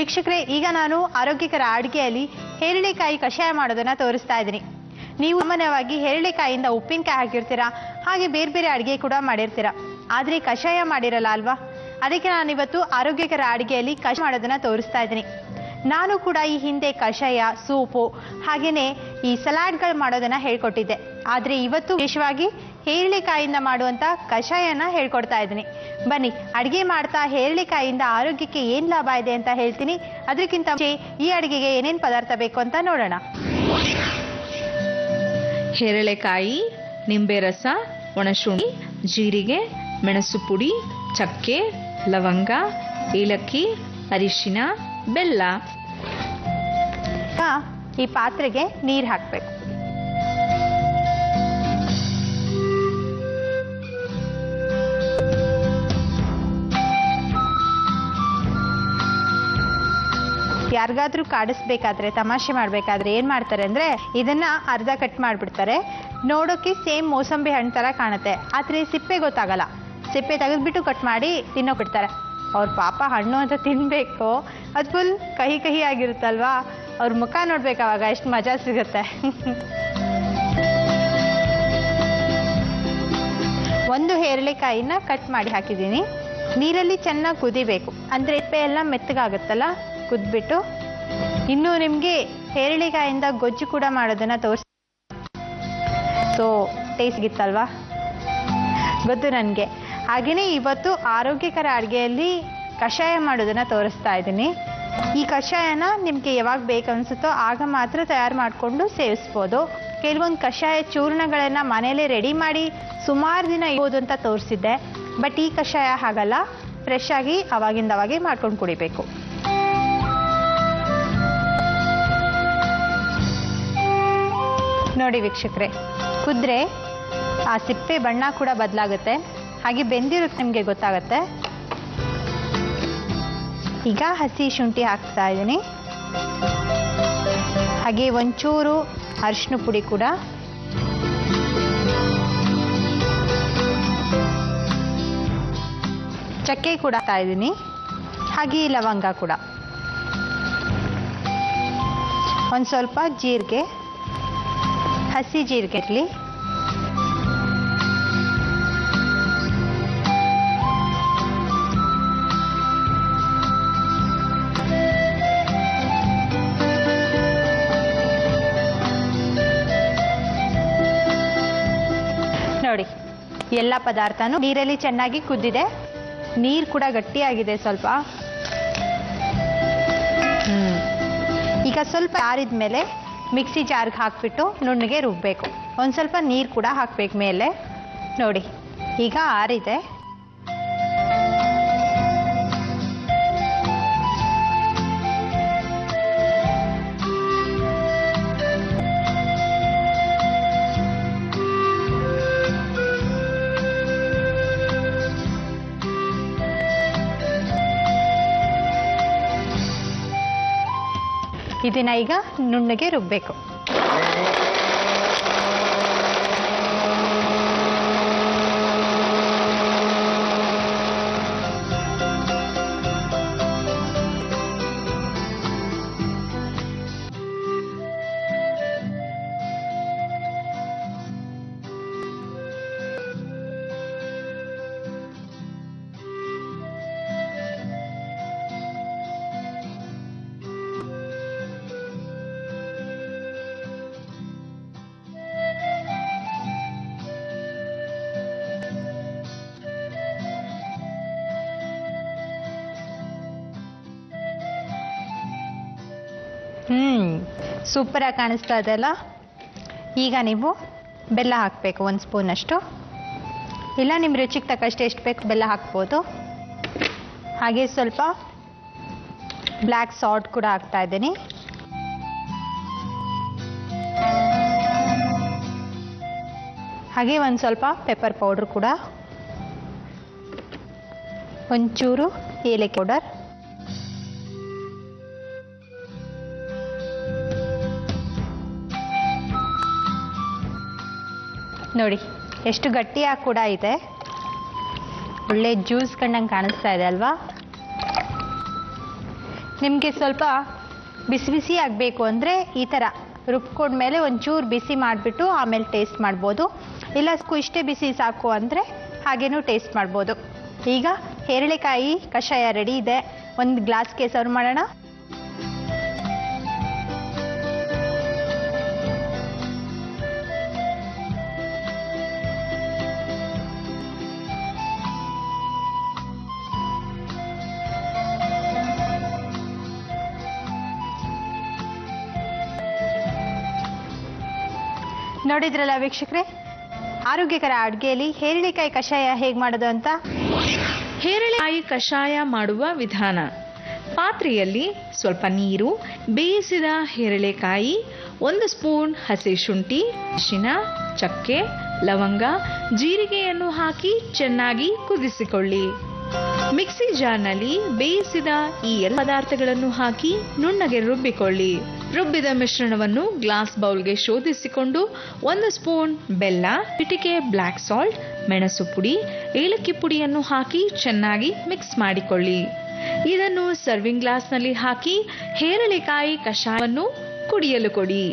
ವೀಕ್ಷಕರೇ, ಈಗ ನಾನು ಆರೋಗ್ಯಕರ ಅಡುಗೆಯಲ್ಲಿ ಹೇರಳೆಕಾಯಿ ಕಷಾಯ ಮಾಡೋದನ್ನ ತೋರಿಸ್ತಾ ಇದ್ದೀನಿ. ನೀವು ಸಾಮಾನ್ಯವಾಗಿ ಹೇರಳೆಕಾಯಿಯಿಂದ ಉಪ್ಪಿನಕಾಯಿ ಹಾಕಿರ್ತೀರಾ, ಹಾಗೆ ಬೇರೆ ಬೇರೆ ಅಡುಗೆ ಕೂಡ ಮಾಡಿರ್ತೀರಾ. ಆದರೆ ಕಷಾಯ ಮಾಡಿರಲ್ಲ ಅಲ್ವಾ? ಅದಕ್ಕೆ ನಾನು ಇವತ್ತು ಆರೋಗ್ಯಕರ ಅಡುಗೆಯಲ್ಲಿ ಕಷಾಯ ಮಾಡೋದನ್ನ ತೋರಿಸ್ತಾ ಇದ್ದೀನಿ. ನಾನು ಕೂಡ ಈ ಹಿಂದೆ ಕಷಾಯ, ಸೂಪು ಹಾಗೆಯೇ ಈ ಸಲಾಡ್ಗಳು ಮಾಡೋದನ್ನ ಹೇಳ್ಕೊಟ್ಟಿದ್ದೆ. ಆದರೆ ಇವತ್ತು ವಿಶೇಷವಾಗಿ ಹೇರಳೆಕಾಯಿಯಿಂದ ಮಾಡುವಂಥ ಕಷಾಯನ ಹೇಳ್ಕೊಡ್ತಾ ಇದ್ದೀನಿ. ಬನ್ನಿ, ಅಡುಗೆ ಮಾಡ್ತಾ ಹೇರಳೆಕಾಯಿಯಿಂದ ಆರೋಗ್ಯಕ್ಕೆ ಏನು ಲಾಭ ಇದೆ ಅಂತ ಹೇಳ್ತೀನಿ. ಅದಕ್ಕಿಂತ ಮುಂಚೆ ಈ ಅಡುಗೆಗೆ ಏನೇನು ಪದಾರ್ಥ ಬೇಕು ಅಂತ ನೋಡೋಣ. ಹೇರಳೆಕಾಯಿ, ನಿಂಬೆ ರಸ, ಒಣಶುಂಠಿ, ಜೀರಿಗೆ, ಮೆಣಸು ಪುಡಿ, ಚಕ್ಕೆ, ಲವಂಗ, ಏಲಕ್ಕಿ, ಅರಿಶಿನ, ಬೆಲ್ಲ. ಈ ಪಾತ್ರೆಗೆ ನೀರು ಹಾಕಬೇಕು. ಯಾರಿಗಾದ್ರೂ ಕಾಡಿಸ್ಬೇಕಾದ್ರೆ, ತಮಾಷೆ ಮಾಡಬೇಕಾದ್ರೆ ಏನು ಮಾಡ್ತಾರೆ ಅಂದರೆ, ಇದನ್ನ ಅರ್ಧ ಕಟ್ ಮಾಡಿಬಿಡ್ತಾರೆ. ನೋಡೋಕೆ ಸೇಮ್ ಮೋಸಂಬಿ ಹಣ್ಣು ಥರ ಕಾಣುತ್ತೆ, ಆದರೆ ಸಿಪ್ಪೆ ಗೊತ್ತಾಗಲ್ಲ. ಸಿಪ್ಪೆ ತೆಗೆದ್ಬಿಟ್ಟು ಕಟ್ ಮಾಡಿ ತಿನ್ನೋ ಬಿಡ್ತಾರೆ. ಅವ್ರ ಪಾಪ ಹಣ್ಣು ಅಂತ ತಿನ್ನಬೇಕು, ಅದು ಫುಲ್ ಕಹಿ ಕಹಿ ಆಗಿರುತ್ತಲ್ವಾ, ಅವ್ರ ಮುಖ ನೋಡ್ಬೇಕು, ಅವಾಗ ಎಷ್ಟು ಮಜಾ ಸಿಗುತ್ತೆ. ಒಂದು ಹೇರಳೆಕಾಯಿನ ಕಟ್ ಮಾಡಿ ಹಾಕಿದ್ದೀನಿ. ನೀರಲ್ಲಿ ಚೆನ್ನಾಗಿ ಕುದಿಬೇಕು, ಅಂದರೆ ಸಿಪ್ಪೆ ಎಲ್ಲ ಮೆತ್ತಗಾಗುತ್ತಲ್ಲ, ಕುದ್ಬಿಟ್ಟು. ಇನ್ನು ನಿಮಗೆ ಹೇರಳೆಕಾಯಿಂದ ಗೊಜ್ಜು ಕೂಡ ಮಾಡೋದನ್ನ ತೋರಿಸಿ. ಸೊ ಟೇಸ್ಟ್ ಇತ್ತಲ್ವಾ, ಗೊತ್ತು ನನಗೆ. ಹಾಗೆಯೇ ಇವತ್ತು ಆರೋಗ್ಯಕರ ಅಡುಗೆಯಲ್ಲಿ ಕಷಾಯ ಮಾಡೋದನ್ನ ತೋರಿಸ್ತಾ ಇದ್ದೀನಿ. ಈ ಕಷಾಯನ ನಿಮಗೆ ಯಾವಾಗ ಬೇಕನ್ಸುತ್ತೋ ಆಗ ಮಾತ್ರ ತಯಾರು ಮಾಡಿಕೊಂಡು ಸೇವಿಸ್ಬೋದು. ಕೆಲವೊಂದು ಕಷಾಯ ಚೂರ್ಣಗಳನ್ನು ಮನೆಯಲ್ಲೇ ರೆಡಿ ಮಾಡಿ ಸುಮಾರು ದಿನ ಇರ್ಬೋದು ಅಂತ ತೋರಿಸಿದ್ದೆ. ಬಟ್ ಈ ಕಷಾಯ ಹಾಗಲ್ಲ, ಫ್ರೆಶ್ ಆಗಿ ಅವಾಗಿಂದವಾಗೆ ಮಾಡ್ಕೊಂಡು ಕುಡಿಬೇಕು. ನೋಡಿ ವೀಕ್ಷಕರೇ, ಕುದ್ರೆ ಆ ಸಿಪ್ಪೆ ಬಣ್ಣ ಕೂಡ ಬದಲಾಗುತ್ತೆ, ಹಾಗೆ ಬೆಂದಿರುತ್ತೆ, ನಿಮಗೆ ಗೊತ್ತಾಗುತ್ತೆ. ಈಗ ಹಸಿ ಶುಂಠಿ ಹಾಕ್ತಾ ಇದ್ದೀನಿ, ಹಾಗೆ ಒಂಚೂರು ಅರಿಶಿನ ಪುಡಿ ಕೂಡ, ಚಕ್ಕೆ ಕೂಡ ಹಾಕ್ತಾ ಇದ್ದೀನಿ, ಹಾಗೆ ಲವಂಗ ಕೂಡ, ಒಂದು ಸ್ವಲ್ಪ ಜೀರಿಗೆ, ಹಸಿ ಜೀರಿಗೆ ಇರಲಿ, ನೋಡಿ ಎಲ್ಲ ಪದಾರ್ಥನೂ ನೀರಲ್ಲಿ ಚೆನ್ನಾಗಿ ಕುದ್ದಿದೆ. ನೀರು ಕೂಡ ಗಟ್ಟಿಯಾಗಿದೆ ಸ್ವಲ್ಪ. ಈಗ ಸ್ವಲ್ಪ ಆರಿದ ಮೇಲೆ ಮಿಕ್ಸಿ ಜಾರ್ಗೆ ಹಾಕ್ಬಿಟ್ಟು ನುಣ್ಣಗೆ ರುಬ್ಬಬೇಕು. ಒಂದು ಸ್ವಲ್ಪ ನೀರು ಕೂಡ ಹಾಕಬೇಕು ಮೇಲೆ. ನೋಡಿ ಈಗ ಆರಿದೆ. ಇದನ್ನ ಈಗ ನುಣ್ಣಗೆ ರುಬ್ಬಬೇಕು. ಸೂಪರಾಗಿ ಕಾಣಿಸ್ತಾ ಇದೆಯಲ್ಲ. ಈಗ ನೀವು ಬೆಲ್ಲ ಹಾಕಬೇಕು, ಒಂದು ಸ್ಪೂನಷ್ಟು, ಇಲ್ಲ ನಿಮ್ಮ ರುಚಿಗೆ ತಕ್ಕಷ್ಟು ಎಷ್ಟು ಬೇಕು ಬೆಲ್ಲ ಹಾಕ್ಬೋದು. ಹಾಗೆ ಸ್ವಲ್ಪ ಬ್ಲ್ಯಾಕ್ ಸಾಲ್ಟ್ ಕೂಡ ಹಾಕ್ತಾ ಇದ್ದೀನಿ. ಹಾಗೆ ಒಂದು ಸ್ವಲ್ಪ ಪೆಪ್ಪರ್ ಪೌಡ್ರ್ ಕೂಡ, ಒಂಚೂರು ಏಲಕ್ಕಿ ಪೌಡರ್, ನೋಡಿ ಎಷ್ಟು ಗಟ್ಟಿಯಾಗಿ ಕೂಡ ಇದೆ, ಒಳ್ಳೆ ಜ್ಯೂಸ್ ಕಂಡಂಗೆ ಕಾಣಿಸ್ತಾ ಇದೆ ಅಲ್ವಾ. ನಿಮಗೆ ಸ್ವಲ್ಪ ಬಿಸಿ ಬಿಸಿ ಆಗಬೇಕು ಅಂದರೆ ಈ ಥರ ರುಬ್ಕೊಂಡ್ಮೇಲೆ ಒಂಚೂರು ಬಿಸಿ ಮಾಡಿಬಿಟ್ಟು ಆಮೇಲೆ ಟೇಸ್ಟ್ ಮಾಡ್ಬೋದು. ಇಲ್ಲ ಇಷ್ಟೇ ಬಿಸಿ ಸಾಕು ಅಂದರೆ ಹಾಗೇನೂ ಟೇಸ್ಟ್ ಮಾಡ್ಬೋದು. ಈಗ ಹೇರಳೆಕಾಯಿ ಕಷಾಯ ರೆಡಿ ಇದೆ. ಒಂದು ಗ್ಲಾಸ್ಗೆ ಸರ್ವ್ ಮಾಡೋಣ. ನೋಡಿದ್ರಲ್ಲ ವೀಕ್ಷಕರೇ, ಆರೋಗ್ಯಕರ ಅಡುಗೆಯಲ್ಲಿ ಹೇರಳೆಕಾಯಿ ಕಷಾಯ ಹೇಗೆ ಮಾಡೋದು ಅಂತ. ಹೇರಳೆಕಾಯಿ ಕಷಾಯ ಮಾಡುವ ವಿಧಾನ: ಪಾತ್ರೆಯಲ್ಲಿ ಸ್ವಲ್ಪ ನೀರು, ಬೇಯಿಸಿದ ಹೇರಳೆಕಾಯಿ, 1 ಸ್ಪೂನ್ ಹಸಿ ಶುಂಠಿ, ಅರಿಶಿನ, ಚಕ್ಕೆ, ಲವಂಗ, ಜೀರಿಗೆಯನ್ನು ಹಾಕಿ ಚೆನ್ನಾಗಿ ಕುದಿಸಿಕೊಳ್ಳಿ. ಮಿಕ್ಸಿ ಜಾರ್ನಲ್ಲಿ ಬೇಯಿಸಿದ ಈ ಎಲ್ಲ ಪದಾರ್ಥಗಳನ್ನು ಹಾಕಿ ನುಣ್ಣಗೆ ರುಬ್ಬಿಕೊಳ್ಳಿ. ರುಬ್ಬಿದ ಮಿಶ್ರಣವನ್ನು ಗ್ಲಾಸ್ ಬೌಲ್ಗೆ ಶೋಧಿಸಿಕೊಂಡು 1 ಸ್ಪೂನ್ ಬೆಲ್ಲ, ಚಿಟಿಕೆ ಬ್ಲ್ಯಾಕ್ ಸಾಲ್ಟ್, ಮೆಣಸು ಪುಡಿ, ಏಲಕ್ಕಿ ಪುಡಿಯನ್ನು ಹಾಕಿ ಚೆನ್ನಾಗಿ ಮಿಕ್ಸ್ ಮಾಡಿಕೊಳ್ಳಿ. ಇದನ್ನು ಸರ್ವಿಂಗ್ ಗ್ಲಾಸ್ನಲ್ಲಿ ಹಾಕಿ ಹೇರಳೆಕಾಯಿ ಕಷಾಯವನ್ನು ಕುಡಿಯಲು ಕೊಡಿ.